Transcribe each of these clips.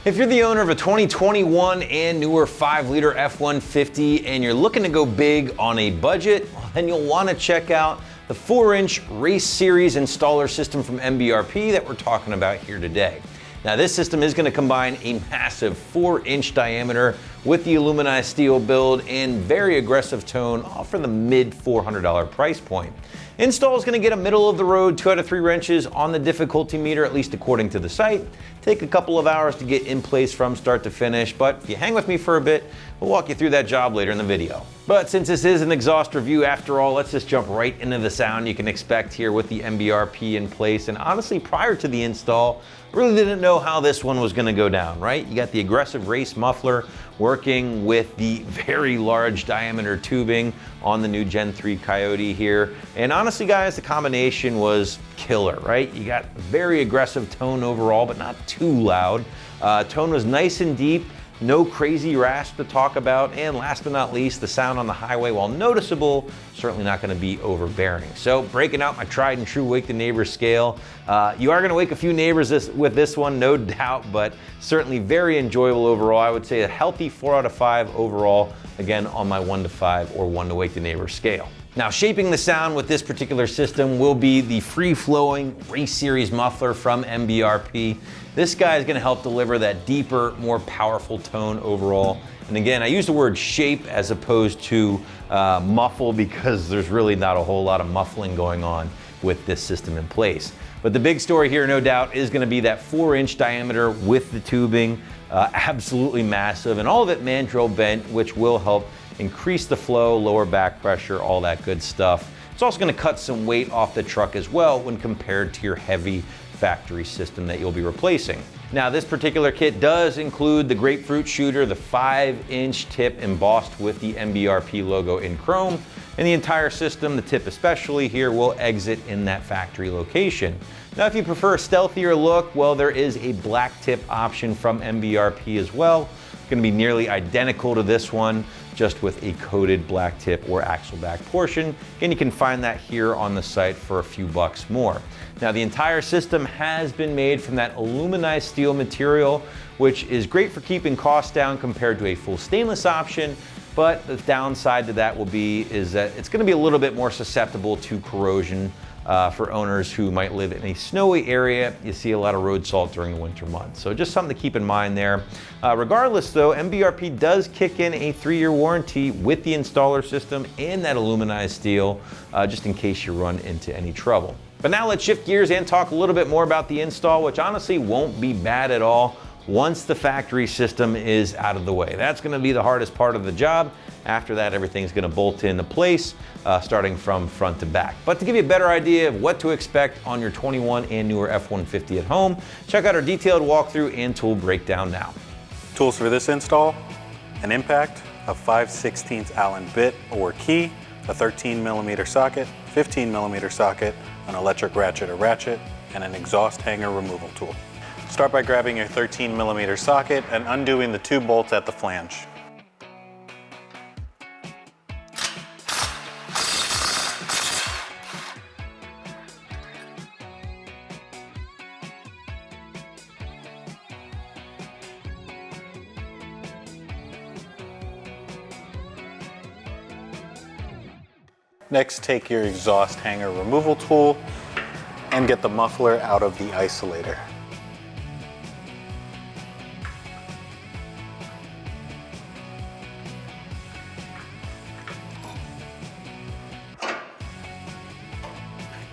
If you're the owner of a 2021 and newer 5-liter F-150 and you're looking to go big on a budget, well, then you'll want to check out the 4-inch Race Series installer system from MBRP that we're talking about here today. Now, this system is going to combine a massive 4-inch diameter with the aluminized steel build and very aggressive tone, all for the mid $400 price point. Install is going to get a middle of the road 2 out of 3 wrenches on the difficulty meter, at least according to the site. Take a couple of hours to get in place from start to finish, but if you hang with me for a bit, we'll walk you through that job later in the video. But since this is an exhaust review after all, let's just jump right into the sound you can expect here with the MBRP in place. And honestly, prior to the install, really didn't know how this one was going to go down, right? You got the aggressive race muffler working with the very large diameter tubing on the new Gen 3 Coyote here. And honestly, guys, the combination was killer, right? You got very aggressive tone overall, but not too loud. Tone was nice and deep. No crazy rasp to talk about, and last but not least, the sound on the highway, while noticeable, certainly not going to be overbearing. So breaking out my tried and true Wake the Neighbors scale, you are going to wake a few neighbors with this one, no doubt, but certainly very enjoyable overall. I would say a healthy 4 out of 5 overall, again, on my 1 to 5 or 1 to Wake the Neighbors scale. Now, shaping the sound with this particular system will be the free-flowing Race Series muffler from MBRP. This guy is going to help deliver that deeper, more powerful tone overall. And again, I use the word shape as opposed to muffle because there's really not a whole lot of muffling going on with this system in place. But the big story here, no doubt, is going to be that 4-inch diameter with the tubing, absolutely massive, and all of it mandrel bent, which will help increase the flow, lower back pressure, all that good stuff. It's also going to cut some weight off the truck as well when compared to your heavy factory system that you'll be replacing. Now, this particular kit does include the grapefruit shooter, the 5-inch tip embossed with the MBRP logo in chrome, and the entire system, the tip especially here, will exit in that factory location. Now, if you prefer a stealthier look, well, there is a black tip option from MBRP as well. It's going to be nearly identical to this one, just with a coated black tip or axle back portion. And you can find that here on the site for a few bucks more. Now, the entire system has been made from that aluminized steel material, which is great for keeping costs down compared to a full stainless option. But the downside to that is that it's going to be a little bit more susceptible to corrosion for owners who might live in a snowy area. You see a lot of road salt during the winter months. So just something to keep in mind there. Regardless though, MBRP does kick in a 3-year warranty with the installer system and that aluminized steel, just in case you run into any trouble. But now let's shift gears and talk a little bit more about the install, which honestly won't be bad at all once the factory system is out of the way. That's going to be the hardest part of the job. After that, everything's going to bolt into place, starting from front to back. But to give you a better idea of what to expect on your 21 and newer F-150 at home, check out our detailed walkthrough and tool breakdown now. Tools for this install: an impact, a 5/16 Allen bit or key, a 13mm socket, 15mm socket, an electric ratchet or ratchet, and an exhaust hanger removal tool. Start by grabbing your 13mm socket and undoing the 2 bolts at the flange. Next, take your exhaust hanger removal tool and get the muffler out of the isolator.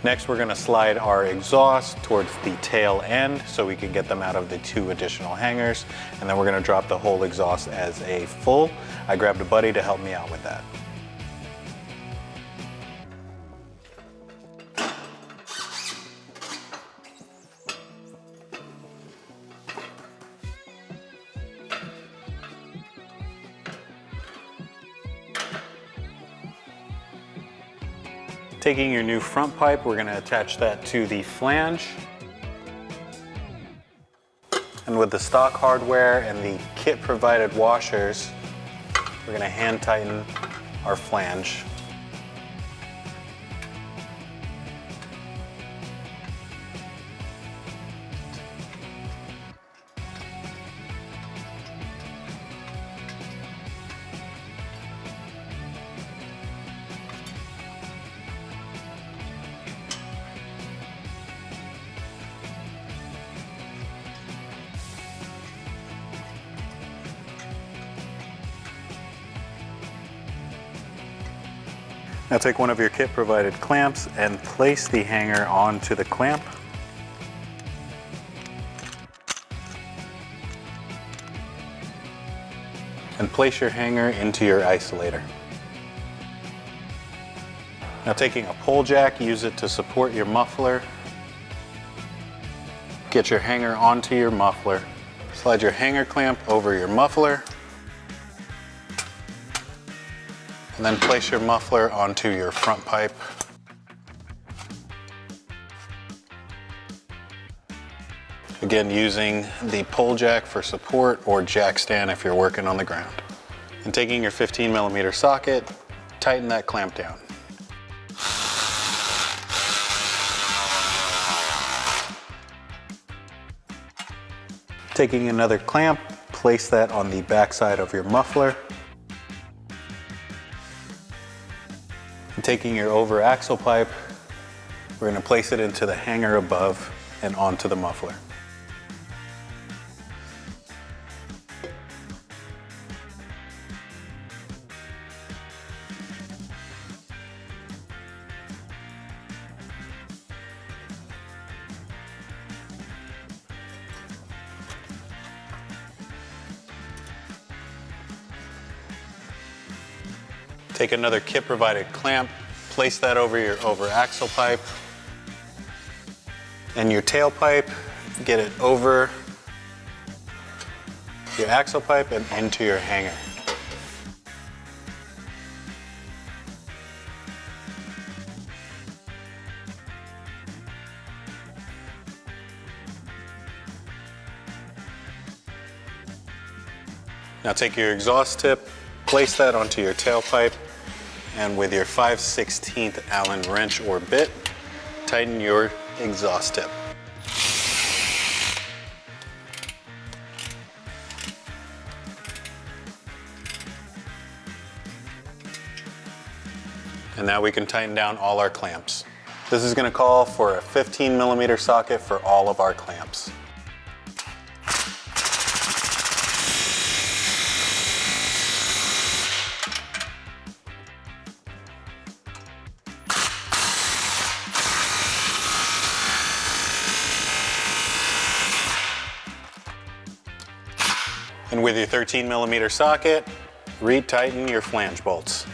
Next, we're going to slide our exhaust towards the tail end so we can get them out of the 2 additional hangers, and then we're going to drop the whole exhaust as a full. I grabbed a buddy to help me out with that. Taking your new front pipe, we're going to attach that to the flange. And with the stock hardware and the kit provided washers, we're going to hand tighten our flange. Now take one of your kit provided clamps and place the hanger onto the clamp. And place your hanger into your isolator. Now taking a pole jack, use it to support your muffler. Get your hanger onto your muffler. Slide your hanger clamp over your muffler. And then place your muffler onto your front pipe. Again, using the pole jack for support or jack stand if you're working on the ground. And taking your 15mm socket, tighten that clamp down. Taking another clamp, place that on the back side of your muffler. And taking your over axle pipe, we're going to place it into the hanger above and onto the muffler. Take another kit provided clamp, place that over your over axle pipe and your tailpipe, get it over your axle pipe and into your hanger. Now take your exhaust tip, place that onto your tailpipe, and with your 5/16 Allen wrench or bit, tighten your exhaust tip. And now we can tighten down all our clamps. This is going to call for a 15mm socket for all of our clamps. And with your 13mm socket, retighten your flange bolts.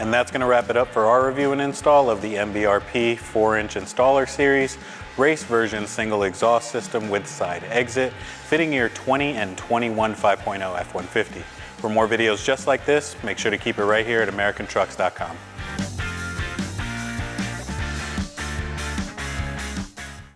And that's going to wrap it up for our review and install of the MBRP 4-inch installer series, race version single exhaust system with side exit, fitting your 20 and 21 5.0 F-150. For more videos just like this, make sure to keep it right here at AmericanTrucks.com.